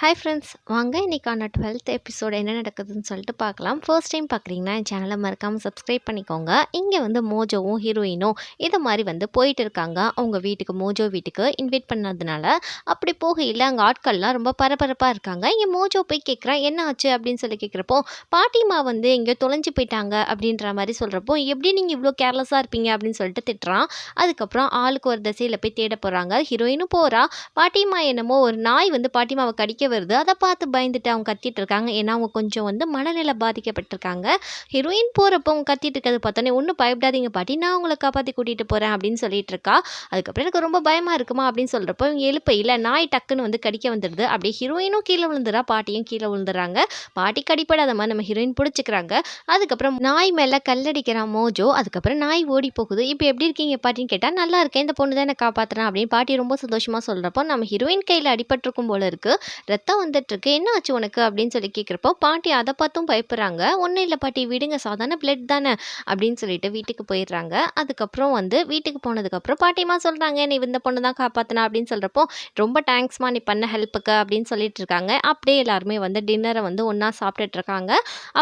Hi friends, வாங்க இன்றைக்கான 12th episode என்ன நடக்குதுன்னு சொல்லிட்டு பார்க்கலாம். ஃபர்ஸ்ட் டைம் பார்க்குறீங்கன்னா என் சேனலை மறக்காமல் சப்ஸ்கிரைப் பண்ணிக்கோங்க. இங்கே வந்து மோஜோவும் ஹீரோயினும் இது மாதிரி வந்து போயிட்டு இருக்காங்க. அவங்க வீட்டுக்கு, மோஜோ வீட்டுக்கு இன்வைட் பண்ணதுனால அப்படி போகையில் அங்கே ஆட்கள்லாம் ரொம்ப பரபரப்பாக இருக்காங்க. இங்கே மோஜோ போய் கேட்குறான், என்ன ஆச்சு அப்படின்னு சொல்லி கேட்குறப்போ, பாட்டிமா வந்து எங்கேயோ தொலைஞ்சு போயிட்டாங்க அப்படின்ற மாதிரி சொல்கிறப்போ, எப்படி நீங்கள் இவ்வளோ கேர்லெஸ்ஸாக இருப்பீங்க அப்படின்னு சொல்லிட்டு திட்டுறான். அதுக்கப்புறம் ஆளுக்கு ஒரு திசையில் போய் தேட போகிறாங்க. ஹீரோயினும் போகிறா. பாட்டிமா என்னமோ ஒரு நாய் வந்து பாட்டிமாவை கடிக்க வருது. அதை பார்த்து பயந்துட்டு அவங்க கத்திட்டு இருக்காங்க. ஏன்னா அவங்க கொஞ்சம் வந்து மனநிலை பாதிக்கப்பட்டிருக்காங்க. ஹீரோயின் போகிறப்போ அவங்க கத்திட்டு இருக்கிறது பார்த்தோன்னே, ஒன்றும் பயப்படாதீங்க பாட்டி, நான் உங்களை காப்பாற்றி கூட்டிகிட்டு போகிறேன் அப்படின்னு சொல்லிட்டு இருக்கா. அதுக்கப்புறம் எனக்கு ரொம்ப பயமாக இருக்குமா அப்படின்னு சொல்கிறப்போ இவங்க எழுப்பையில் நாய் டக்குன்னு வந்து கடிக்க வந்துடுது. அப்படியே ஹீரோயினும் கீழே விழுந்துறா, பாட்டியும் கீழே விழுந்துறாங்க. பாட்டி கடிப்படாத மாதிரி நம்ம ஹீரோயின் பிடிச்சிக்கிறாங்க. அதுக்கப்புறம் நாய் மேலே கல்லடிக்கிறான் மோஜோ. அதுக்கப்புறம் நாய் ஓடி போகுது. இப்போ எப்படி இருக்கீங்க பாட்டின்னு கேட்டால், நல்லா இருக்கேன், இந்த பொண்ணு தான் என்னை காப்பாற்றுறேன் அப்படின்னு பாட்டி ரொம்ப சந்தோஷமாக சொல்கிறப்போ, நம்ம ஹீரோயின் கையில் அடிபட்டிருக்கும் போல இருக்குது, ரத்தம் வந்துட்டுருக்கு, என்ன ஆச்சு உனக்கு அப்படின்னு சொல்லி கேட்குறப்போ, பாட்டி அதை பார்த்தும் பயப்படுறாங்க. ஒன்றும் இல்லை பாட்டி, விடுங்க, சாதாரண பிளட் தானே அப்படின்னு சொல்லிட்டு வீட்டுக்கு போயிடுறாங்க. அதுக்கப்புறம் வந்து வீட்டுக்கு போனதுக்கப்புறம் பாட்டிமா சொல்கிறாங்க, நீ இந்த பொண்ணு தான் காப்பாற்றினா அப்படின்னு சொல்கிறப்போ, ரொம்ப தேங்க்ஸ்மா நீ பண்ண ஹெல்ப்புக்கு அப்படின்னு சொல்லிட்டு இருக்காங்க. அப்படியே எல்லாருமே வந்து டின்னரை வந்து ஒன்றா சாப்பிட்டுட்டு இருக்காங்க.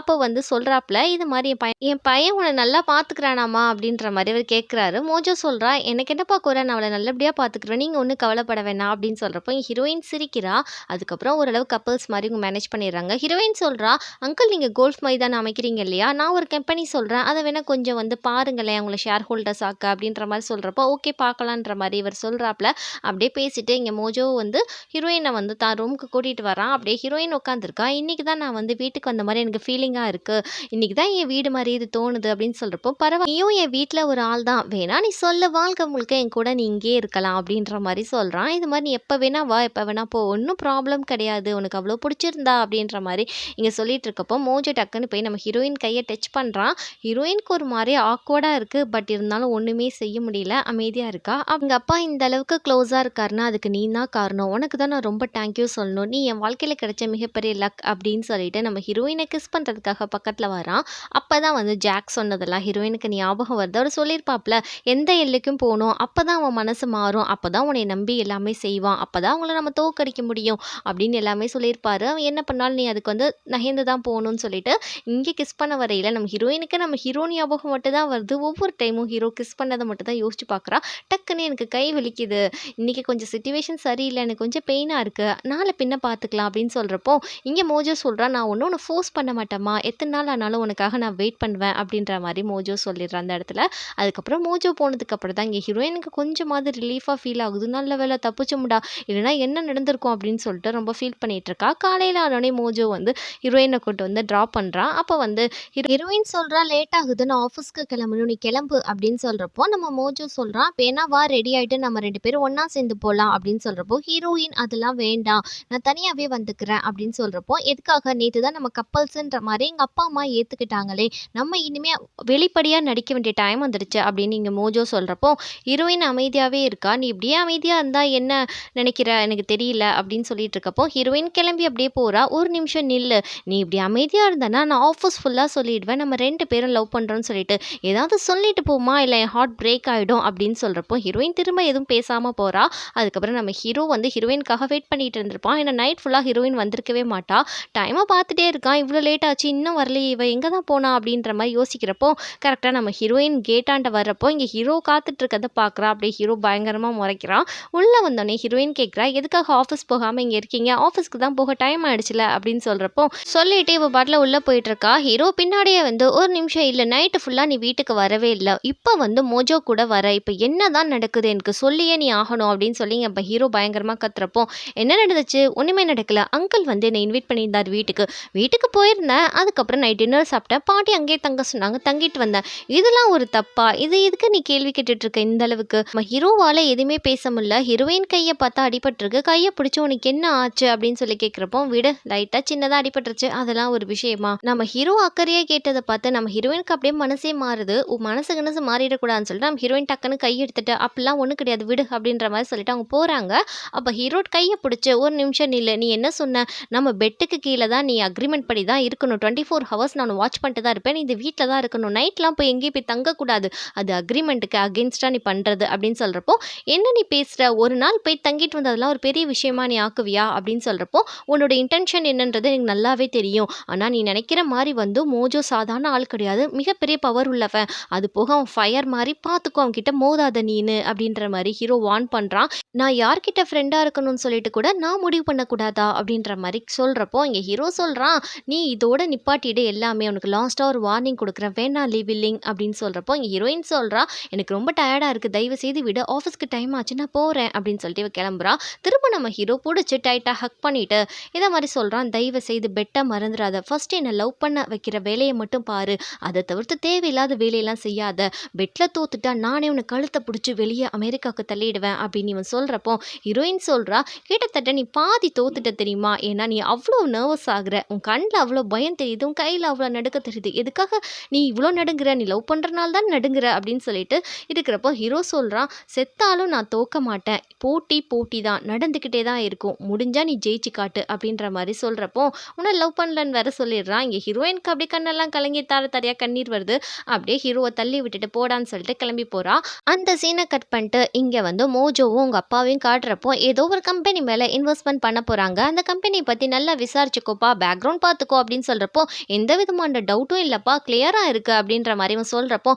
அப்போ வந்து சொல்கிறாப்புல, இது மாதிரி என் பையன் உன்னை நல்லா பார்த்துக்கிறானாமா அப்படின்ற மாதிரி அவர் கேட்குறாரு. மோஜோ சொல்கிறா, எனக்கு என்னப்பா குறை, நான் அவளை நல்லபடியாக பார்த்துக்குறேன், நீங்கள் ஒன்றும் கவலைப்பட வேணாம் அப்படின்னு சொல்கிறப்போ ஹீரோயின் சிரிக்கிறா. அதுக்கப்புறம் ஓரளவு கப்பல்ஸ் மாதிரி இவங்க மேனேஜ் பண்ணிடுறாங்க. ஹீரோயின் சொல்கிறா, அங்கிள் நீங்கள் கோல்ஃப் மைதானம் அமைக்கிறீங்க இல்லையா, நான் ஒரு கம்பெனி சொல்கிறேன், அதை வேணால் கொஞ்சம் வந்து பாருங்களேன், உங்களை ஷேர் ஹோல்டர்ஸ் ஆக்க அப்படின்ற மாதிரி சொல்கிறப்போ, ஓகே பார்க்கலான்ற மாதிரி இவர் சொல்கிறாப்புல. அப்படியே பேசிட்டு இங்கே மோஜோ வந்து ஹீரோயினை வந்து தான் ரூமுக்கு கூட்டிகிட்டு வரான். அப்படியே ஹீரோயின் உட்காந்துருக்கா. இன்றைக்கி தான் நான் வந்து வீட்டுக்கு வந்த மாதிரி எனக்கு ஃபீலிங்காக இருக்குது, இன்றைக்கி தான் என் வீடு மாதிரி இது தோணுது அப்படின்னு சொல்கிறப்போ, பரவாயில்ல, நீயும் என் வீட்டில் ஒரு ஆள் தான், வேணா நீ சொல்ல, வாழ்க்கை முழுக்க என் கூட நீ இங்கே இருக்கலாம் அப்படின்ற மாதிரி சொல்கிறான். இது மாதிரி நீ எப்போ வேணா வா, எப்போ வேணா போ, ஒன்றும் ப்ராப்ளம் கிடையாது, உனக்கு அவ்வளோ பிடிச்சிருந்தா அப்படின்ற மாதிரி இங்கே சொல்லிட்டு இருக்கப்போ, மோஜோ டக்குன்னு போய் நம்ம ஹீரோயின் கையை டச் பண்ணுறான். ஹீரோயினுக்கு ஒரு மாதிரி ஆக்வர்டாக இருக்குது, பட் இருந்தாலும் ஒன்றுமே செய்ய முடியல, அமைதியாக இருக்கா. அவங்க அப்பா இந்த அளவுக்கு க்ளோஸாக இருக்காருன்னா அதுக்கு நீ தான் காரணம், உனக்கு தான் நான் ரொம்ப தேங்க்யூ சொல்லணும், நீ என் வாழ்க்கையில் கிடைச்ச மிகப்பெரிய லக் அப்படின்னு சொல்லிட்டு நம்ம ஹீரோயினை கிஸ் பண்ணுறதுக்காக பக்கத்தில் வரான். அப்போ தான் வந்து ஜாக் சொன்னதெல்லாம் ஹீரோயினுக்கு ஞாபகம் வருது. அவர் சொல்லியிருப்பாப்ல, எந்த எல்லைக்கும் போகணும், அப்போ தான் அவன் மனசு மாறும், அப்போ தான் உன்னை நம்பி எல்லாமே செய்வான், அப்போ தான் அவங்கள நம்ம தோக்கடிக்க முடியும் அப்படின்னு எல்லாமே சொல்லியிருப்பாரு. அவன் என்ன பண்ணாலும் நீ அதுக்கு வந்து நகர்ந்து தான் போகணும்னு சொல்லிட்டு இங்கே கிஸ் பண்ண வரையில் நம்ம ஹீரோயினுக்கு நம்ம ஹீரோ ஞாபகம் மட்டும் தான் வருது. ஒவ்வொரு டைமும் ஹீரோ கிஸ் பண்ணதை மட்டும் தான் யோசிச்சு பார்க்குறா. டக்குன்னு எனக்கு கை வலிக்குது, இன்றைக்கி கொஞ்சம் சிச்சுவேஷன் சரியில்லை, எனக்கு கொஞ்சம் பெயினாக இருக்குது, நாளை பின்ன பார்த்துக்கலாம் அப்படின்னு சொல்கிறப்போ இங்கே மோஜோ சொல்கிறா, நான் ஒன்றும் உன்னை ஃபோர்ஸ் பண்ண மாட்டேம்மா, எத்தனை நாள் ஆனாலும் உனக்காக நான் வெயிட் பண்ணுவேன் அப்படின்ற மாதிரி மோஜோ சொல்லிடுறேன் அந்த இடத்துல. அதுக்கப்புறம் மோஜோ போனதுக்கப்புறம் தான் இங்கே ஹீரோயினுக்கு கொஞ்சமாவது ரிலீஃபாக ஃபீல் ஆகுது. நல்ல வேலை தப்பிச்சோம்டா, இல்லைனா என்ன நடந்திருக்கும் அப்படின்னு சொல்லிட்டு ரொம்ப ஃபீல் பண்ணிட்டு இருக்கா. காலையில் ஆனோடனே மோஜோ வந்து ஹீரோயினை கொண்டு வந்து ட்ராப் பண்ணுறான். அப்போ வந்து ஹீரோயின் சொல்கிறா, லேட் ஆகுது, நான் ஆஃபீஸ்க்கு கிளம்பணும், நீ கிளம்பு அப்படின்னு சொல்கிறப்போ நம்ம மோஜோ சொல்கிறான், வேணா வா, ரெடி ஆகிட்டு நம்ம 2 பேரும் ஒன்றா சேர்ந்து போகலாம் அப்படின்னு சொல்கிறப்போ ஹீரோயின் அதெல்லாம் வேண்டாம், நான் தனியாகவே வந்துக்கிறேன் அப்படின்னு சொல்கிறப்போ, எதுக்காக, நேற்று தான் நம்ம கப்பல்ஸுன்ற மாதிரி எங்கள் அப்பா அம்மா ஏற்றுக்கிட்டாங்களே, நம்ம இனிமேல் வெளிப்படையாக நடிக்க வேண்டிய டைம் வந்துடுச்சு அப்படின்னு இங்கே மோஜோ சொல்கிறப்போ ஹீரோயின் அமைதியாகவே இருக்கா. நீ இப்படியே அமைதியாக இருந்தால் என்ன நினைக்கிற எனக்கு தெரியல அப்படின்னு சொல்லிட்டு இருக்கப்போ ஹீரோயின் கிளம்பி அப்படியே போகிறா. ஒரு நிமிஷம் நில்லு, நீ இப்படி அமைதியாக இருந்தனா நான் ஆஃபீஸ் ஃபுல்லாக சொல்லிடுவேன் நம்ம 2 பேரும் லவ் பண்ணுறோன்னு சொல்லிட்டு, ஏதாவது சொல்லிட்டு போமா, இல்லை என் ஹார்ட் பிரேக் ஆகிடும் அப்படின்னு சொல்கிறப்போ ஹீரோயின் திரும்ப எதுவும் பேசாமல் போகிறா. அதுக்கப்புறம் நம்ம ஹீரோ வந்து ஹீரோயினுக்காக வெயிட் பண்ணிட்டு இருந்திருப்பான். ஏன்னா நைட் ஃபுல்லாக ஹீரோயின் வந்திருக்கவே மாட்டா. டைமை பார்த்துட்டே இருக்கான், இவ்வளோ லேட் ஆச்சு இன்னும் வரலையே, இவ எங்கே தான் போனா அப்படின்ற மாதிரி யோசிக்கிறப்போ கரெக்டாக நம்ம ஹீரோயின் கேட்டாண்ட வர்றப்போ இங்கே ஹீரோ காத்துட்டு இருக்கிறத பார்க்குறா. அப்படியே ஹீரோ பயங்கரமாக முறைக்கிறான். உள்ளே வந்தோடனே ஹீரோயின் கேட்குறா, எதுக்காக ஆஃபீஸ் போகாமல் இங்கே இருக்கீங்க, ஆஃபீஸ்க்கு தான் போக டைம் ஆயிடுச்சுல அப்படின்னு சொல்கிறப்போ சொல்லிட்டு இவ பாட்டில் உள்ளே போயிட்டுருக்கா. ஹீரோ பின்னாடியே வந்து, ஒரு நிமிஷம், இல்லை நைட்டு ஃபுல்லாக நீ வீட்டுக்கு வரவே இல்லை, இப்போ வந்து மோஜோ கூட வர, இப்போ என்ன தான் நடக்குது எனக்கு சொல்லியே நீ ஆகணும் அப்படின்னு சொல்லி இப்போ ஹீரோ பயங்கரமாக கத்துறப்போ, என்ன நடந்துச்சு, ஒன்றுமே நடக்கல, அங்கிள் வந்து என்னை இன்வைட் பண்ணியிருந்தார் வீட்டுக்கு, வீட்டுக்கு போயிருந்தேன், அதுக்கப்புறம் நைட் டின்னர் சாப்பிட்டேன், பாட்டி அங்கேயே தங்க சொன்னாங்க, தங்கிட்டு வந்தேன், இதெல்லாம் ஒரு தப்பா, இது எதுக்கு நீ கேள்வி கேட்டுட்டு இருக்க இந்த அளவுக்கு. நம்ம ஹீரோவால் எதுவுமே பேச முடியல. ஹீரோயின் கையை பார்த்தா அடிபட்டிருக்கு, கையை பிடிச்சி உனக்கு என்ன ஆச்சு அப்படின்னு சொல்லி கேட்குறப்போ, விடு, லைட்டாக சின்னதாக அடிபட்டுருச்சு, அதெல்லாம் ஒரு விஷயமா. நம்ம ஹீரோ அக்கறையாக கேட்டதை பார்த்து நம்ம ஹீரோயினுக்கு அப்படியே மனசே மாறுது. மனசு மாறிடக்கூடாதுன்னு சொல்லிட்டு நம்ம ஹீரோயின் டக்குன்னு கை எடுத்துட்டு, அப்படிலாம் ஒன்றும் கிடையாது விடு அப்படின்ற மாதிரி சொல்லிட்டு அவங்க போகிறாங்க. அப்போ ஹீரோ கையை பிடிச்சி, ஒரு நிமிஷம் நில்லு, நீ என்ன சொன்ன, நம்ம பெட்டுக்கு கீழே தான் நீ அக்ரிமெண்ட் படி தான் இருக்கணும், 24 ஹவர்ஸ் நான் வாட்ச் பண்ணிட்டு தான் இருப்பேன், நீ இந்த வீட்டில் தான் இருக்கணும், நைட்லாம் போய் எங்கேயும் போய் தங்கக்கூடாது, அது அக்ரிமெண்ட்டுக்கு அகென்ஸ்டாக நீ பண்ணுறது அப்படின்னு சொல்கிறப்போ, என்ன நீ பேசுகிற, ஒரு நாள் போய் தங்கிட்டு வந்ததெல்லாம் ஒரு பெரிய விஷயமா நீ ஆக்குவியா அப்படின்னு அப்படின்னு சொல்கிறப்போ உன்னோட இன்டென்ஷன் என்னன்றது எனக்கு நல்லாவே தெரியும். ஆனால் நீ நினைக்கிற மாதிரி வந்து மோஜோ சாதாரண ஆள் கிடையாது, மிகப்பெரிய பவர் உள்ளவன். அது போக அவன் ஃபயர் மாதிரி பார்த்துக்கோ, அவன்கிட்ட மோதாத நீனு அப்படின்ற மாதிரி ஹீரோ வார்ன் பண்ணுறான். நான் யார்கிட்ட ஃப்ரெண்டாக இருக்கணும்னு சொல்லிட்டு கூட நான் முடிவு பண்ணக்கூடாதா அப்படின்ற மாதிரி சொல்கிறப்போ இங்கே ஹீரோ சொல்கிறான், நீ இதோட நிப்பாட்டிடு எல்லாமே, உனக்கு லாஸ்ட்டாக ஒரு வார்னிங் கொடுக்குறேன், வேணா லீவ் இல்லிங் அப்படின்னு சொல்கிறப்போ இங்கே ஹீரோயின் சொல்கிறா, எனக்கு ரொம்ப டயர்டாக இருக்குது, தயவு செய்து விட, ஆஃபீஸ்க்கு டைம் ஆச்சு, நான் போகிறேன் அப்படின்னு சொல்லிட்டு இவ கிளம்புறா. திரும்ப நம்ம ஹீரோ பிடிச்சி டைட்டாக ஹக் பண்ணிட்டு இதை மாதிரி சொல்கிறான், தயவு செய்து பெட்டை மறந்துடாத, ஃபர்ஸ்ட் என்னை லவ் பண்ண வைக்கிற வேலையை மட்டும் பாரு, அதை தவிர்த்து தேவையில்லாத வேலையெல்லாம் செய்யாத, பெட்டில் தோத்துட்டா நானே உன்னை கழுத்தை பிடிச்சி வெளியே அமெரிக்காவுக்கு தள்ளிடுவேன் அப்படின்னு இவன் சொல்கிறப்போ ஹீரோயின் சொல்கிறா, கிட்டத்தட்ட நீ பாதி தோத்துட்ட தெரியுமா, ஏன்னா நீ அவ்வளோ நர்வஸ் ஆகுற, உன் கண்ணில் அவ்வளோ பயம் தெரியுது, உன் கையில் அவ்வளோ நடுக்க தெரியுது, எதுக்காக நீ இவ்வளோ நடுங்குற, நீ லவ் பண்ணுறனால தான் நடுங்குற அப்படின்னு சொல்லிட்டு இருக்கிறப்போ ஹீரோ சொல்கிறான், செத்தாலும் நான் தோக்க மாட்டேன், போட்டி போட்டி தான் நடந்துக்கிட்டே தான் இருக்கும், முடிஞ்சா நீ ஜெயிச்சு காட்டு அப்படின்ற மாதிரி சொல்கிறப்போ உன்னை லவ் பண்ணலன்னு வேற சொல்லிடுறான். இங்கே ஹீரோயினுக்கு அப்படியே கண்ணெல்லாம் கலங்கி தார தரையாக கண்ணீர் வருது. அப்படியே ஹீரோவை தள்ளி விட்டுட்டு போடான்னு சொல்லிட்டு கிளம்பி போகிறா. அந்த சீனை கட் பண்ணிட்டு இங்கே வந்து மோஜோவும் உங்கள் அப்பாவையும் காட்டுறப்போ ஏதோ ஒரு கம்பெனி மேலே இன்வெஸ்ட்மெண்ட் பண்ண போகிறாங்க, அந்த கம்பெனியை பற்றி நல்லா விசாரிச்சுக்கோப்பா, பேக்ரவுண்ட் பார்த்துக்கோ அப்படின்னு சொல்கிறப்போ எந்த விதமான டவுட்டும் இல்லைப்பா, கிளியராக இருக்குது அப்படின்ற மாதிரி இவன் சொல்கிறப்போ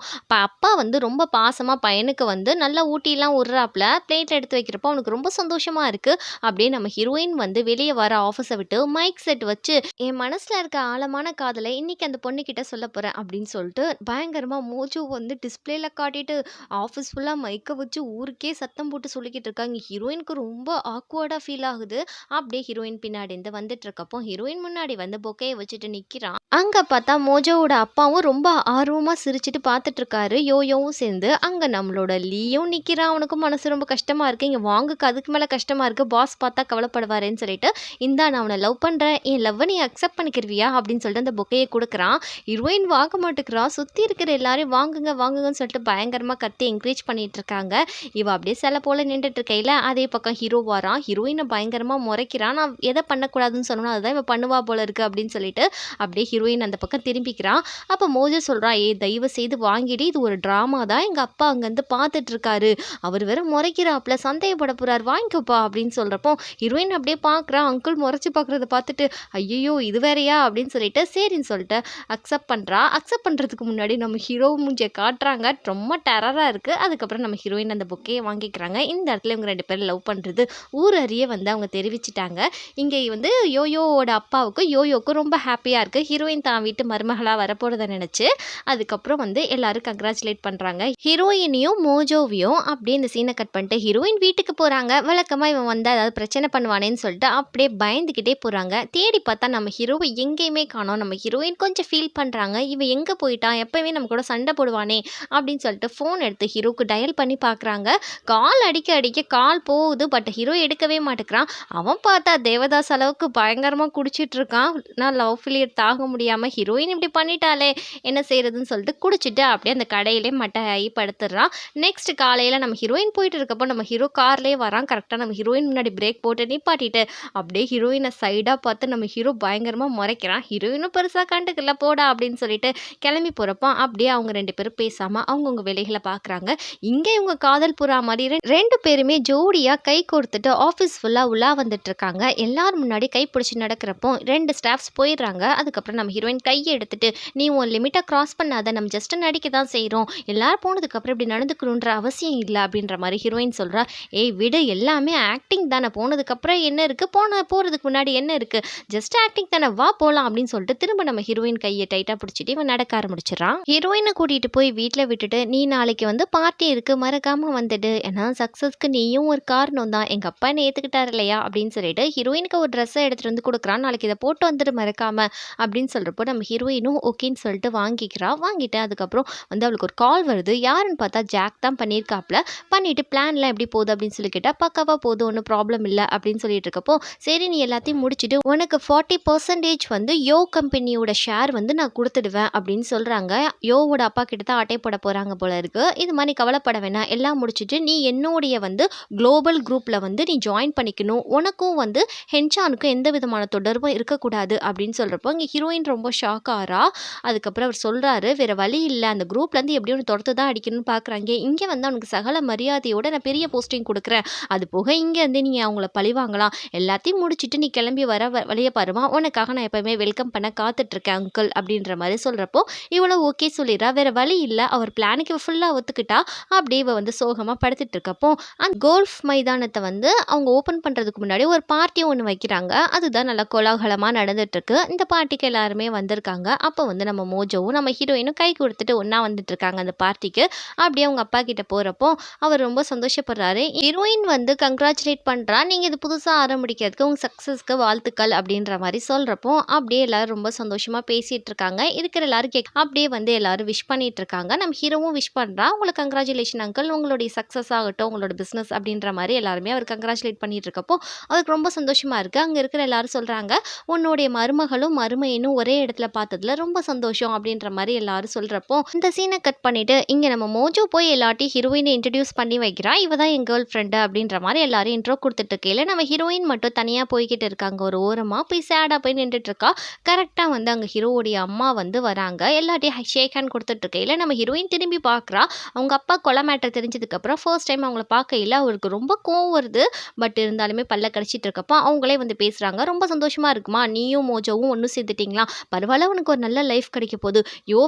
அப்பா வந்து ரொம்ப பாசமாக பையனுக்கு வந்து நல்லா ஊட்டிலாம் விட்றாப்புல பிளேட்டில் எடுத்து வைக்கிறப்போ அவனுக்கு ரொம்ப சந்தோஷமாக இருக்குது. அப்படியே நம்ம ஹீரோயின் வந்து வெளியே வர ஆஃபீஸை விட்டு மைக் செட் வச்சு என் மனசில் இருக்க ஆழமான காதலை இன்னைக்கு அந்த பொண்ணுக்கிட்ட சொல்ல போகிறேன் அப்படின்னு சொல்லிட்டு பயங்கரமாக மோஜோ வந்து டிஸ்பிளேல காட்டிட்டு ஆஃபீஸ் ஃபுல்லாக மைக்கை வச்சு ஊருக்கே சத்தம் போட்டு சொல்லிக்கிட்டு இருக்காங்க. ஹீரோயினுக்கு ரொம்ப ஆக்வர்டாக ஃபீல் ஆகுது. அப்படியே ஹீரோயின் பின்னாடி இருந்து வந்துட்டு இருக்கப்போ ஹீரோயின் முன்னாடி வந்து பொக்கையை வச்சுட்டு நிற்கிறான். அங்கே பார்த்தா மோஜோவோட அப்பாவும் ரொம்ப ஆர்வமாக சிரிச்சிட்டு பார்த்துட்டு இருக்காரு, யோயோவும் சேர்ந்து. அங்கே நம்மளோட லீயும் நிற்கிறான், அவனுக்கும் மனசு ரொம்ப கஷ்டமாக இருக்குது, இங்கே வாங்குக்கு அதுக்கு மேலே கஷ்டமாக இருக்குது, பாஸ் பார்த்தா கவலைப்படுவாருன்னு சொல்லிட்டு, இந்தா நான் அவனை லவ் பண்ணுறேன், என் லவ்வை நீ அக்செப்ட் பண்ணிக்கிறியா அப்படின்னு சொல்லிட்டு அந்த பொக்கையை கொடுக்குறான். ஹீரோயின் வாங்க மாட்டேங்கிறா, சுற்றி இருக்கிற எல்லாரையும் வாங்குங்க வாங்குங்கன்னு சொல்லிட்டு பயங்கரமாக கத்தி என்கரேஜ் பண்ணிட்டு இருக்காங்க. இவ அப்படியே சில போல் நின்றுட்டு இருக்கையில் அதே பக்கம் ஹீரோ வரான், ஹீரோயினை பயங்கரமாக முறைக்கிறான். நான் எதை பண்ணக்கூடாதுன்னு சொன்னோன்னா அதுதான் இவ பண்ணுவா போல இருக்கு அப்படின்னு சொல்லிட்டு அப்படியே ஹீரோயின் அந்த பக்கம் திரும்பிக்கிறான். அப்போ மோஜோ சொல்கிறான், தயவு செய்து வாங்கிடு, இது ஒரு ட்ராமா தான், எங்கள் அப்பா அங்கேருந்து பார்த்துட்டு இருக்காரு, அவர் வேற முறைக்கிறாப்புல, சந்தேகப்பட போறார், வாங்கிக்கோப்பா அப்படின்னு சொல்கிறப்போ ஹீரோயின் அப்படியே பார்க்குறான். அங்கிள் முறைச்சி பார்க்குறத பார்த்துட்டு ஐயோ இது வேறையா அப்படின்னு சொல்லிட்டு சரின்னு சொல்லிட்டு அக்செப்ட் பண்ணுறா. அக்செப்ட் பண்ணுறதுக்கு முன்னாடி நம்ம ஹீரோ மூஞ்சியை காட்டுறாங்க, ரொம்ப டெரராக இருக்குது. அதுக்கப்புறம் நம்ம ஹீரோயின் அந்த புக்கையை வாங்கிக்கிறாங்க. இந்த இடத்துல இவங்க 2 பேரும் லவ் பண்ணுறது ஊர் அறிய வந்து அவங்க தெரிவிச்சிட்டாங்க. இங்கே வந்து யோயோவோட அப்பாவுக்கு யோயோக்கும் ரொம்ப ஹாப்பியாக இருக்குது, ஹீரோயின் தான் வீட்டு மருமகளாக வரப்போகிறத நினச்சி. அதுக்கப்புறம் வந்து எல்லாரும் கங்க்ராச்சுலேட் பண்ணுறாங்க ஹீரோயினையும் மோஜோவையும். அப்படியே இந்த சீனை கட் பண்ணிட்டு ஹீரோயின் வீட்டுக்கு போகிறாங்க. வழக்கமாக இவன் வந்து அதாவது பிரச்சனை பண்ணுவானேன்னு சொல்லிட்டு அப்படியே பயந்துக்கிட்டே போகிறாங்க. தேடி பார்த்தா நம்ம ஹீரோவை எங்கேயுமே காணோம். நம்ம ஹீரோயின் கொஞ்சம் ஃபீல் பண்ணுறாங்க, இவன் எங்கே போயிட்டான், எப்போவுமே நம்ம கூட சண்டை போடுவானே அப்படின்னு சொல்லிட்டு ஃபோன் எடுத்து ஹீரோக்கு டயல் பண்ணி பார்க்குறாங்க. கால் அடிக்க அடிக்க கால் போகுது, பட் ஹீரோ எடுக்கவே மாட்டேங்கிறான். அவன் பார்த்தா தேவதாஸ் அளவுக்கு பயங்கரமாக குடிச்சிட்டு இருக்கான். நான் லவ் ஃபெயிலியர் தாங்க முடியாமல் ஹீரோயின் இப்படி பண்ணிட்டாலே என்ன செய்யறதுன்னு சொல்லிட்டு குடிச்சிட்டு அப்படியே அந்த கடையிலே மட்டையாகி படுத்துடுறான். நெக்ஸ்ட் காலையில் நம்ம ஹீரோயின் போயிட்டு இருக்கப்போ நம்ம ஹீரோ கார்லேயே வரான். கரெக்டாக நம்ம ஹீரோயின் முன்னாடி பிரேக் போட்டு நிப்பாட்டிட்டு அப்படியே ஹீரோயினை சைடாக பார்த்து நம்ம ஹீரோ பயங்கரமாக முறைக்கிறான். ஹீரோயினும் பெருசாக கண்டுக்கல, போடா அப்படின்னு சொல்லிட்டு கிளம்பி போகிறப்போ அப்படியே அவங்க 2 பேரும் பேசாமல் அவங்கவுங்க வேலைகளை பார்க்குறாங்க. இங்கே இவங்க காதல் புறா மாதிரி 2 பேருமே ஜோடியாக கை கோர்த்துட்டு ஆஃபீஸ் ஃபுல்லாக உலா வந்துட்டு இருக்காங்க. எல்லாரும் முன்னாடி கை பிடிச்சி நடக்கிறப்போ 2 ஸ்டாஃப்ஸ் போயிடுறாங்க. அதுக்கப்புறம் நம்ம ஹீரோயின் கையை எடுத்துட்டு, நீ உன் லிமிட்டை கிராஸ் பண்ணாத, நம்ம ஜஸ்ட் நடிக்க தான் செய்கிறோம், எல்லாரும் போனதுக்கப்புறம் இப்படி நடந்துக்கணுன்ற அவசியம் இல்லை அப்படின்ற மாதிரி ஹீரோயின் சொல்கிறா. ஏய் விடு, எல்லாமே ஆக்டிங் தானே, போனதுக்கப்புறம் என்ன இருக்குது, போகிறதுக்கு முன்னாடி என்ன இருக்குது, ஜஸ்ட் ஆக்டிங் தானே, வா போகலாம் அப்படின்னு சொல்லிட்டு திரும்ப நம்ம ஹீரோயின் கையை டைட்டாக பிடிச்சிட்டு இவன் நடக்க ஆரம்பிச்சிடறான். ஹீரோயினை கூட்டிகிட்டு போய் வீட்டில் விட்டுட்டு, நீ நாளைக்கு வந்து பார்ட்டி இருக்குது மறக்காமல் வந்துடு, ஏன்னா சக்ஸஸ்க்கு நீயும் ஒரு காரணம் தான், எங்கள் அப்பா என்ன ஏற்றுக்கிட்டார் இல்லையா அப்படின்னு சொல்லிட்டு ஹீரோயினுக்கு ஒரு ட்ரெஸ்ஸை எடுத்துகிட்டு வந்து கொடுக்குறான். நாளைக்கு இதை போட்டு வந்துட்டு மறக்காம அப்படின்னு சொல்கிறப்போ நம்ம ஹீரோயினும் ஓகேன்னு சொல்லிட்டு வாங்கிட்டு அதுக்கப்புறம் வந்து அவளுக்கு ஒரு கால் வருது. யாருன்னு பார்த்தா ஜாக் தான் பண்ணியிருக்காப்ல. பண்ணிவிட்டு பிளான்லாம் எப்படி போகுது அப்படின்னு சொல்லி கேட்டால் பக்காவாக போகுது, ஒன்றும் ப்ராப்ளம் இல்லை அப்படின்னு சொல்லிட்டு இருக்கப்போ, சரி நீ எல்லாத்தையும் முடிச்சுட்டு உனக்கு 40% வந்து யோ கம்பெனியோட ஷேர் வந்து நான் கொடுத்துடுவேன் அப்படின்னு சொல்கிறாங்க. யோவோட அப்பா கிட்ட தான் அட்டை போட போகிறாங்க போல இருக்கு. இது மாதிரி கவலைப்பட வேணாம், எல்லாம் முடிச்சுட்டு நீ என்னுடைய வந்து குளோபல் குரூப்பில் வந்து நீ ஜாயின் பண்ணிக்கணும், உனக்கும் வந்து ஹென்சானுக்கும் எந்த விதமான தொடர்பும் இருக்கக்கூடாது அப்படின்னு சொல்கிறப்போ இங்கே ஹீரோயின் ரொம்ப ஷாக் ஆகிறா. அதுக்கப்புறம் அவர் சொல்கிறாரு, வேறு வழி இல்லை, அந்த குரூப்லேருந்து எப்படி ஒன்று துரத்து தான் அடிக்கணும்னு பார்க்குறாங்க, இங்கே வந்து அவனுக்கு சகல மரியாதையோட நான் பெரிய போஸ்டிங் கொடுக்குறேன், அது போக இங்கே வந்து நீங்கள் அவங்கள பழி வாங்கலாம், எல்லாத்தையும் முடிச்சுட்டு நீ கிளம்பி வழிய பாருமா, உனக்காக நான் எப்பவுமே வெல்கம் பண்ண காத்துட்ருக்கேன் அங்கிள் அப்படின்ற மாதிரி சொல்கிறப்போ இவளும் ஓகே சொல்லிடுறா. வேற வழி இல்லை, அவர் பிளானுக்கு ஃபுல்லாக ஒத்துக்கிட்டா. அப்படியே இவ வந்து சோகமாக படுத்துட்டு இருக்கப்போ அந்த கோல்ஃப் மைதானத்தை வந்து அவங்க ஓப்பன் பண்ணுறதுக்கு முன்னாடி ஒரு பார்ட்டி ஒன்று வைக்கிறாங்க. அதுதான் நல்லா கோலாகலமாக நடந்துட்டுருக்கு. இந்த பார்ட்டிக்கு எல்லாருமே வந்திருக்காங்க. அப்போ வந்து நம்ம மோஜோவும் நம்ம ஹீரோயினும் கை கொடுத்துட்டு ஒன்றா வந்துட்டு இருக்காங்க அந்த பார்ட்டிக்கு. அப்படியே அவங்க அப்பா கிட்ட போகிறப்போ அவர் ரொம்ப சந்தோஷப்படுறாரு. ஹீரோயின் வந்து கங்க்ராச்சுலேட் பண்ணுறா, நீங்கள் இது புதுசாக ஆரம்பிக்கிறதுக்கு உங்கள் சக்ஸஸ்க்கு வாழ்த்துக்கள் அப்படின்ற மாதிரி சொல்கிறப்போ அப்படியே எல்லாரும் ரொம்ப சந்தோஷமாக பேசிகிட்டு இருக்காங்க. இருக்கிற எல்லாரும் அப்படியே வந்து எல்லாரும் விஷ் பண்ணிட்டு இருக்காங்க. நம்ம ஹீரோவும் விஷ் பண்ணுறா, உங்களுக்கு கங்க்ராச்சுலேஷன் அங்கிள், உங்களுடைய சக்ஸஸ் ஆகட்டும், உங்களோட பிஸ்னஸ் அப்படின்ற மாதிரி எல்லாருமே அவர் கங்க்ராச்சுலேட் பண்ணிட்டு இருக்கப்போ அவருக்கு ரொம்ப சந்தோஷமாக இருக்குது. அங்கே இருக்கிற எல்லாரும் சொல்கிறாங்க, உன்னுடைய மருமகளும் மருமையனும் ஒரே இடத்துல பார்த்ததுல ரொம்ப சந்தோஷம் அப்படின்ற மாதிரி எல்லாரும் சொல்கிறப்போ இந்த சீனை கட் பண்ணிவிட்டு இங்கே நம்ம மோஜோ போய் எல்லாத்தையும் ஹீரோயினை இன்ட்ரடியூஸ் பண்ணி வைக்கிறா. இவ தான் என் கேர்ள் ஃப்ரெண்டு அப்படின்ற மாதிரி எல்லாரும் இன்ட்ரோ கொடுத்துட்டு இருக்கையில நம்ம ஹீரோயின் மட்டும் தனியாக போய்கிட்டு இருக்காங்க. ஒரு ஓரமாக போய் சேடாக போய் நின்றுட்டு இருக்கா. கரெக்டாக வந்து அங்கே ஹீரோவுடைய அம்மா வந்து வராங்க. எல்லாட்டையும் ஷேக் ஹேண்ட் கொடுத்துட்டு இருக்கையில நம்ம ஹீரோயின் திரும்பி பார்க்குறா. அவங்க அப்பா கொலை மேட்டர் தெரிஞ்சதுக்கப்புறம் ஃபர்ஸ்ட் டைம் அவங்கள பார்க்கையில அவருக்கு ரொம்ப கோவம் வருது. பட் இருந்தாலுமே பல்ல கடிச்சிட்டு இருக்கப்போ அவங்களே வந்து பேசுகிறாங்க, ரொம்ப சந்தோஷமாக இருக்குமா, நீயும் மோஜோவும் ஒன்று சேர்த்துட்டிங்களா, பரவாயில்ல, உனக்கு ஒரு நல்ல லைஃப் கிடைக்க போகுது,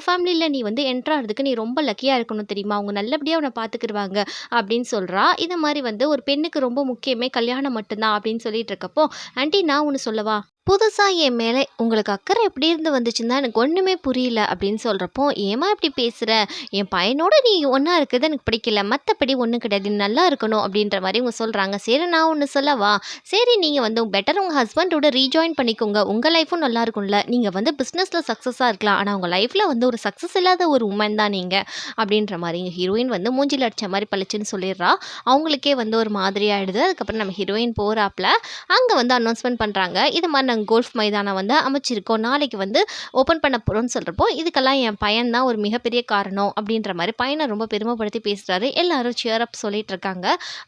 ஃபேமிலியில் நீ வந்து என்ட்ரு ஆகிறதுக்கு நீ ரொம்ப லக்கியாக இருக்கணும் தெரியுமா, அவங்க நல்லபடியாக உன்னை பார்த்துக்கிடுவாங்க அப்படின்னு சொல்கிறா. இந்த மாதிரி வந்து ஒரு பெண்ணுக்கு ரொம்ப முக்கியமே கல்யாணம் மட்டும்தான் அப்படின்னு சொல்லிட்டு இருக்கப்போ, ஆண்டி நான் ஒன்று சொல்லவா, புதுசா என் மேலே உங்களுக்கு அக்கறை எப்படி இருந்து வந்துச்சுன்னு தான் எனக்கு ஒன்றுமே புரியல அப்படின்னு சொல்கிறப்போ, ஏம்மா இப்படி பேசுகிற, என் பையனோட நீ ஒன்றா இருக்கிறது எனக்கு பிடிக்கல, மற்றபடி ஒன்றும் கிடையாது, நீ நல்லா இருக்கணும் அப்படின்ற மாதிரி இவங்க சொல்கிறாங்க. சரி நான் ஒன்று சொல்லவா, சரி நீங்கள் வந்து பெட்டர் உங்கள் ஹஸ்பண்டோட ரீஜாயின் பண்ணிக்கோங்க, உங்கள் லைஃப்பும் நல்லா இருக்கும்ல, நீங்கள் வந்து பிஸ்னஸில் சக்ஸஸாக இருக்கலாம், ஆனால் உங்கள் லைஃப்பில் வந்து ஒரு சக்ஸஸ் இல்லாத ஒரு உமன் தான் நீங்கள் அப்படின்ற மாதிரி ஹீரோயின் வந்து மூஞ்சில் அடித்த மாதிரி பளிச்சுன்னு சொல்லிடுறா. அவங்களுக்கே வந்து ஒரு மாதிரி ஆகிடுது. அதுக்கப்புறம் நம்ம ஹீரோயின் போகிறாப்புல அங்கே வந்து அனௌன்ஸ்மெண்ட் பண்ணுறாங்க, இது மாதிரி நாங்கள் கோல்ஃப் மைதானம் வந்து அமைச்சிருக்கோம், நாளைக்கு வந்து ஓப்பன் பண்ண போகிறோம்னு சொல்கிறப்போ இதுக்கெல்லாம் என் பையன் தான் ஒரு மிகப்பெரிய காரணம் அப்படின்ற மாதிரி பையனை ரொம்ப பெருமைப்படுத்தி பேசுகிறாரு. எல்லாரும் சேரப் சொல்லிட்டு இருக்காங்க.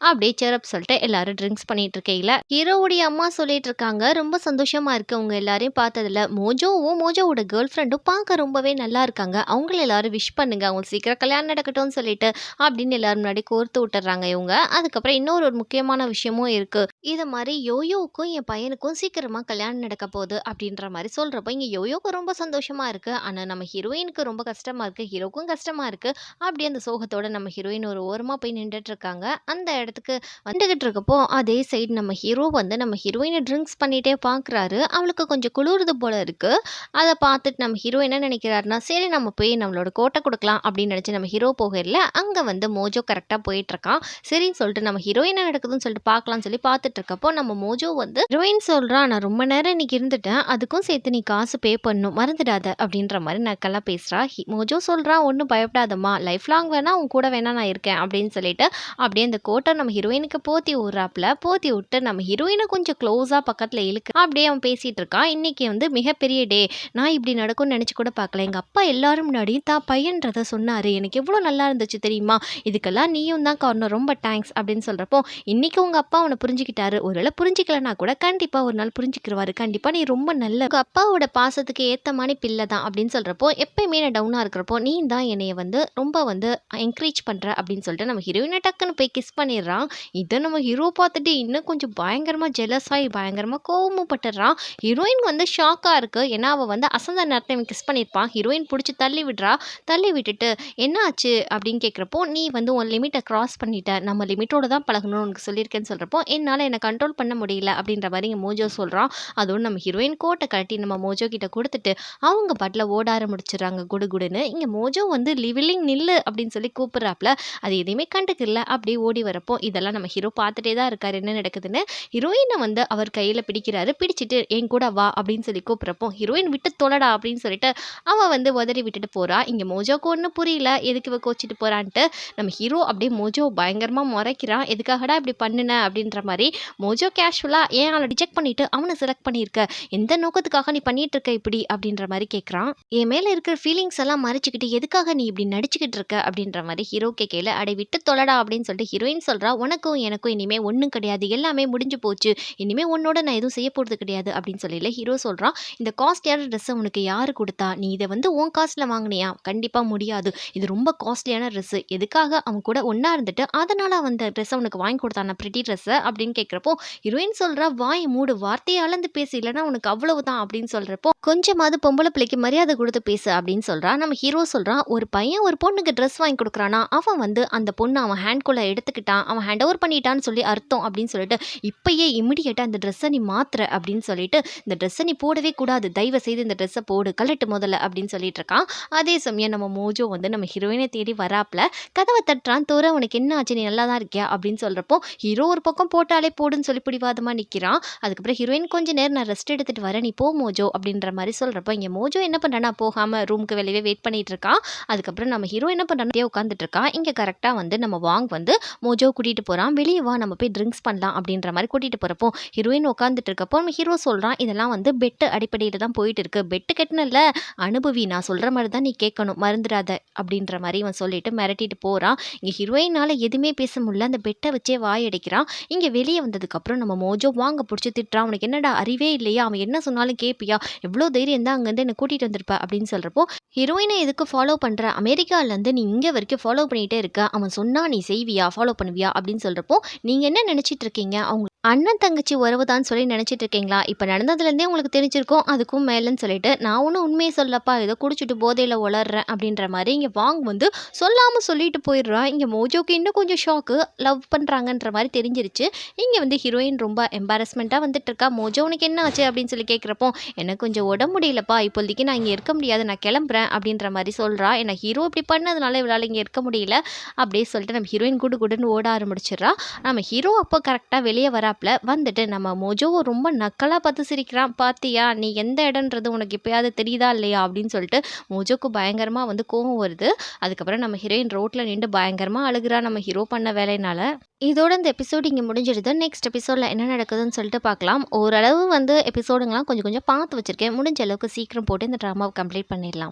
அப்படியே சேரப் சொல்லிட்டு எல்லாரும் ட்ரிங்க்ஸ் பண்ணிட்டு இருக்கையில் ஹீரோவுடைய அம்மா சொல்லிட்டு இருக்காங்க, ரொம்ப சந்தோஷமாக இருக்குது உங்கள் எல்லாரையும் பார்த்ததில்ல, மோஜோவோட கேர்ள் ஃப்ரெண்டும் பார்க்க ரொம்பவே நல்லா இருக்காங்க, அவங்கள எல்லாரும் விஷ் பண்ணுங்க, அவங்களுக்கு சீக்கிரம் கல்யாணம் நடக்கட்டும்னு சொல்லிட்டு அப்படின்னு எல்லாரும் முன்னாடி கோர்த்து விட்டுறாங்க இவங்க. அதுக்கப்புறம் இன்னொரு முக்கியமான விஷயமும் இருக்குது, இது மாதிரி யோயோவுக்கும் என் பையனுக்கும் சீக்கிரமாக கல்யாணம் நடக்க போகுது அப்படின்ற மாதிரி சொல்கிறப்போ இங்கே யோயோக்கு ரொம்ப சந்தோஷமாக இருக்குது. ஆனால் நம்ம ஹீரோயினுக்கு ரொம்ப கஷ்டமாக இருக்குது, ஹீரோக்கும் கஷ்டமாக இருக்குது. அப்படியே அந்த சோகத்தோட நம்ம ஹீரோயின் ஒரு ஓரமாக போய் நின்றுட்டு இருக்காங்க. அந்த இடத்துக்கு வந்துக்கிட்டு இருக்கப்போ அதே சைடு நம்ம ஹீரோ வந்து நம்ம ஹீரோயினை ட்ரிங்க்ஸ் பண்ணிகிட்டே பார்க்குறாரு. அவளுக்கு கொஞ்சம் குளிருது போல இருக்குது. அதை பார்த்துட்டு நம்ம ஹீரோ என்ன நினைக்கிறாருன்னா, சரி நம்ம போய் நம்மளோட கோட்டை கொடுக்கலாம் அப்படின்னு நினச்சி நம்ம ஹீரோ போகல. அங்கே வந்து மோஜோ கரெக்டாக போயிட்டுருக்கான். சரின்னு சொல்லிட்டு நம்ம ஹீரோ என்ன நடக்குதுன்னு சொல்லிட்டு பார்க்கலாம்னு சொல்லி பார்த்துட்டு இருக்கப்போ நம்ம மோஜோ வந்து ஹீரோயின் சொல்கிறா, நான் ரொம்ப நேரம் இன்னைக்கு இருந்துட்டேன், அதுக்கும் சேர்த்து நீ காசு பே பண்ணணும், மறந்துடாத அப்படின்ற மாதிரி நக்கெல்லாம் பேசுகிறா. மோஜோ சொல்கிறா, ஒன்றும் பயப்படாதம்மா, லைஃப் லாங் வேணா உன் கூட வேணா நான் இருக்கேன் அப்படின்னு சொல்லிட்டு அப்படியே அந்த கோட்டை நம்ம ஹீரோயினுக்கு போத்தி விட்றாப்புல. போத்தி விட்டு நம்ம ஹீரோயினை கொஞ்சம் க்ளோஸாக பக்கத்தில் இழுக்க அப்படியே அவன் பேசிகிட்டு இருக்கான். இன்றைக்கி வந்து மிகப்பெரிய டே, நான் இப்படி நடக்கும்னு நினச்சி கூட பார்க்கல, எங்கள் அப்பா எல்லாரும் முன்னாடி தான் பையன்றதை சொன்னார், எனக்கு எவ்வளோ நல்லா இருந்துச்சு தெரியுமா, இதுக்கெல்லாம் நீயும் தான் காரணம், ரொம்ப தேங்க்ஸ் அப்படின்னு சொல்கிறப்போ, இன்றைக்கி உங்கள் அப்பா அவனை புரிஞ்சுக்கிட்டாரு, ஒருவேளை புரிஞ்சிக்கலனா கூட கண்டிப்பாக ஒரு நாள் புரிஞ்சுக்கிடுவாரு, கண்டிப்பாக நீ ரொம்ப நல்ல உங்கள் அப்பாவோட பாசத்துக்கு ஏற்ற மாதிரி பிள்ளை தான் அப்படின்னு சொல்கிறப்போ, எப்பயுமே நான் டவுனாக இருக்கிறப்போ நீ தான் என்னைய வந்து ரொம்ப வந்து என்கரேஜ் பண்ணுற அப்படின்னு சொல்லிட்டு நம்ம ஹீரோயினை டக்குன்னு போய் கிஸ் பண்ணிடுறான். இதை நம்ம ஹீரோ பார்த்துட்டு இன்னும் கொஞ்சம் பயங்கரமாக ஜெலஸ் ஆகி பயங்கரமாக கோவமும் பட்டுடுறான். ஹீரோயின் வந்து ஷாக்காக இருக்குது, ஏன்னா அவள் வந்து அசந்த நேரத்தை இவன் கிஸ் பண்ணியிருப்பான். ஹீரோயின் பிடிச்சி தள்ளி விடுறா. தள்ளி விட்டுட்டு என்ன ஆச்சு அப்படின்னு கேட்குறப்போ, நீ வந்து உன் லிமிட்டை கிராஸ் பண்ணிட்ட, நம்ம லிமிட்டோட தான் பழகணும்னு உனக்கு சொல்லியிருக்கேன்னு சொல்கிறப்போ, என்னால் என்னை கண்ட்ரோல் பண்ண முடியல அப்படின்ற மாதிரி இங்கே மோஜோ சொல்கிறான். அதுவும் நம்ம ஹீரோயின் கோட்டை கட்டி நம்ம மோஜோ கிட்ட கொடுத்துட்டு அவங்க பாட்டில் ஓட ஆரம்பிச்சிடுறாங்க குடுகுடுன்னு. இங்கே மோஜோ வந்து லிவிலிங் நில்லு அப்படின்னு சொல்லி கூப்பிட்றாப்புல, அது எதையுமே கண்டுக்கல. அப்படியே ஓடி வரப்போ இதெல்லாம் நம்ம ஹீரோ பார்த்துட்டே தான் இருக்காரு என்ன நடக்குதுன்னு. ஹீரோயினை வந்து அவர் கையில் பிடிக்கிறாரு. பிடிச்சிட்டு என் கூட வா அப்படின்னு சொல்லி கூப்பிட்றப்போ, ஹீரோயின் விட்டு தொலைடா அப்படின்னு சொல்லிட்டு அவன் வந்து உதறி விட்டுட்டு போறா. இங்கே மோஜோக்கு ஒன்றும் புரியல, எதுக்கு இவ கோச்சிட்டு போறான்ட்டு. நம்ம ஹீரோ அப்படியே மோஜோ பயங்கரமாக முறைக்கிறான், எதுக்காகடா இப்படி பண்ணுன அப்படின்ற மாதிரி. மோஜோ கேஷுவலாக ஏன் அவனை ரிஜெக்ட் பண்ணிட்டு அவனை செலக்ட் பண்ணியிருக்க? எந்த நோக்கத்துக்காக நீ பண்ணிட்டு இருக்க இப்படி?" அப்படின்ற மாரி கேட்குறான். என் மேல இருக்கிற ஃபீலிங்ஸ் எல்லாம் மறைச்சுக்கிட்டு எதுக்காக நீ இப்படி நடிச்சுக்கிட்டு இருக்க? அப்படின்ற மாரி ஹீரோ கேட்கையில, "அட விட்டு தொலடா" அப்படின்னு சொல்லிட்டு ஹீரோயின் சொல்றா, "உனக்கும் எனக்கும் இனிமே ஒண்ணும் கிடையாது. எல்லாமே முடிஞ்சு போச்சு. இனிமே உன்னோட நான் எதுவும் செய்ய போறது கிடையாது" அப்படின்னு சொல்லையில ஹீரோ சொல்றான், "இந்த காஸ்ட்லியான ட்ரெஸ்ஸ உனக்கு யாரு குடுத்தா? நீ இத வந்து உன் காசுல வாங்குனியா? கண்டிப்பா முடியாது. இது ரொம்ப காஸ்ட்லியான ட்ரெஸ்ஸு. எதுக்காக அவன் கூட ஒண்ணா இருந்துட்டு, அதனால அவன் அந்த ட்ரெஸ்ஸ உனக்கு வாங்கி குடுத்தானா பிரிட்டி ட்ரெஸ்ஸ?" அப்படின்னு கேட்கிறப்போ, ஹீரோயின் சொல்றா, "வாய மூடு. வார்த்தைய அளந்து பேசு. இல்லன்னா உனக்கு அவ்வளவுதான்" அப்படின்னு சொல்றப்போ, "கொஞ்சமாவது பொம்பள பிள்ளைக்கு மரியாதை குடுத்து பேசு" அப்படின்னு சொல்றா. நம்ம ஹீரோ சொல்றான், "ஒரு பையன் ஒரு பொண்ணுக்கு ட்ரெஸ் வாங்கி குடுக்குறான்னா, அவன் வந்து அந்த பொண்ண அவன் ஹேண்ட்குள்ள எடுத்துக்கிட்டான். அவன் ஹேண்ட் ஓவர் பண்ணிட்டான்னு சொல்லி அர்த்தம்" அப்படின்னு சொல்லிட்டு, "இப்பயே இமிடியேட்டா இந்த ட்ரெஸ்ஸ நீ மாத்துற" அப்படின்னு சொல்லிட்டு, "இந்த ட்ரெஸ்ஸ நீ போடவே கூடாது. தயவு செய்து இந்த ட்ரெஸ்ஸ போடு. கழட்டு முதல்ல" அப்படின்னு சொல்லிட்டு இருக்கான். அதே சமயம் நம்ம மோஜோ வந்து நம்ம ஹீரோயின தேடி வராப்ல. கதவ தட்டுறான். "தோர உனக்கு என்ன ஆச்சு? நீ நல்லா தான் இருக்கியா?" அப்படின்னு சொல்றப்போ, ஹீரோ ஒரு பக்கம் போட்டாலே போடுன்னு சொல்லி பிடிவாதமா நிக்கிறான். அதுக்கப்புறம் ஹீரோயின், "கொஞ்ச நேரம் நான் ரெஸ்ட் எடுத்துட்டு வரேன். நீ போ மோஜோ" அப்படின்ற மாரி சொல்றப்போ, இங்க மோஜோ என்ன பண்றான்னா, போகாம ரூமுக்கு வெளியவே வெயிட் பண்ணிட்டு இருக்கான். அதுக்கப்புறம் நம்ம ஹீரோ என்ன பண்றான்னா, உட்காந்துட்டு இருக்கான். இங்க கரெக்ட்டா வந்து நம்ம வாங் வந்து மோஜோவ கூட்டிட்டு போறான். "வெளிய வா, நம்ம போய் ட்ரிங்க்ஸ் பண்ணலாம்" அப்படின்ற மாரி கூட்டிட்டு போறப்போ, ஹீரோயின் உட்காந்துட்டு இருக்கப்போ, நம்ம ஹீரோ சொல்றான், "இதெல்லாம் வந்து பெட் அடிப்படையில தான் போயிட்டு இருக்கு. பெட் கட்டுனல்ல, அனுபவி. நான் சொல்ற மாரி தான் நீ கேட்கணும். மறந்துடாத" அப்படின்ற மாரி இவன் சொல்லிட்டு மிரட்டிட்டு போறான். இங்க ஹீரோயினால எதுவுமே பேச முடியல. அந்த பெட்ட வச்சே வாய் அடைக்கிறான். இங்க வெளிய வந்ததுக்கப்புறம் நம்ம மோஜோ வாங்க புடிச்சு திட்டுறான். "உனக்கு என்னடா அறிவே இல்லையா? அவன் என்ன சொன்னாலும் கேட்பியா? எவ்ளோ தைரியம் தான் அங்கருந்து என்ன கூட்டிட்டு வந்திருப்ப" அப்படின்னு சொல்றப்போ, "ஹீரோயின எதுக்கு ஃபாலோ பண்ற? அமெரிக்காலருந்து நீ இங்க வரைக்கும் ஃபாலோ பண்ணிட்டே இருக்க. அவன் சொன்னா நீ செய்வியா? ஃபாலோ பண்ணுவியா?" அப்படின்னு சொல்றப்போ, "நீங்க என்ன நினைச்சிட்டு இருக்கீங்க? அவங்க அண்ணன் தங்கச்சி உறவு தான் சொல்லி நினைச்சிட்டு இருக்கீங்களா? இப்ப நடந்ததுலேருந்தே உங்களுக்கு தெரிஞ்சிருக்கும். அதுக்கும் மேலன்னு சொல்லிட்டு, நான் ஒண்ணும் உண்மைய சொல்லப்பா. ஏதோ குடிச்சிட்டு போதையில உளர்றேன்" அப்படின்ற மாரி இங்க வாங் வந்து சொல்லாம சொல்லிட்டு போயிடுறா. இங்க மோஜோக்கு இன்னும் கொஞ்சம் ஷாக்கு. லவ் பண்றாங்கன்ற மாரி தெரிஞ்சிருச்சு. இங்க வந்து ஹீரோயின் ரொம்ப எம்பாரஸ்மெண்ட்டா வந்துட்டு இருக்கா. "மோஜோ உனக்கு என்ன ஆச்சு?" அப்படின்னு சொல்லி கேட்கிறப்போ, "எனக்கு கொஞ்சம் உடம்பு முடியலப்பா. இப்போதைக்கு நான் இங்க இருக்க முடியாது. நான் கிளம்புறேன்" அப்படின்ற மாரி சொல்றா. ஏன்னா ஹீரோ இப்படி பண்ணதுனால இவளால இங்க இருக்க முடியல. அப்படியே சொல்லிட்டு நம்ம ஹீரோயின் குடு குடுன்னு ஓட ஆரம்பிச்சிடுறா. நம்ம ஹீரோ அப்போ கரெக்ட்டா வெளிய வராப்ல. வந்துட்டு நம்ம மோஜோவ ரொம்ப நக்கலா பார்த்து சிரிக்கிறான். "பாத்தியா? நீ எந்த இடம்ன்றது உனக்கு இப்பயாவது தெரியுதா இல்லையா?" அப்படின்னு சொல்லிட்டு மோஜோக்கு பயங்கரமா வந்து கோவம் வருது. அதுக்கப்புறம் நம்ம ஹீரோயின் ரோட்ல நின்டு பயங்கரமா அழுகுறா நம்ம ஹீரோ பண்ண வேலையினால. இதோட இந்த எபிசோட் இங்க முடிஞ்சிடுது. நெக்ஸ்ட் எபிசோட்ல என்ன நடக்குதுன்னு சொல்லிட்டு பார்க்கலாம். ஓரளவு வந்து எபிசோடுங்கலாம் கொஞ்சம் கொஞ்சம் பார்த்து வச்சிருக்கேன். முடிஞ்ச அளவுக்கு சீக்கிரம் போட்டு இந்த ட்ராமாவ கம்ப்ளீட் பண்ணிடலாம்.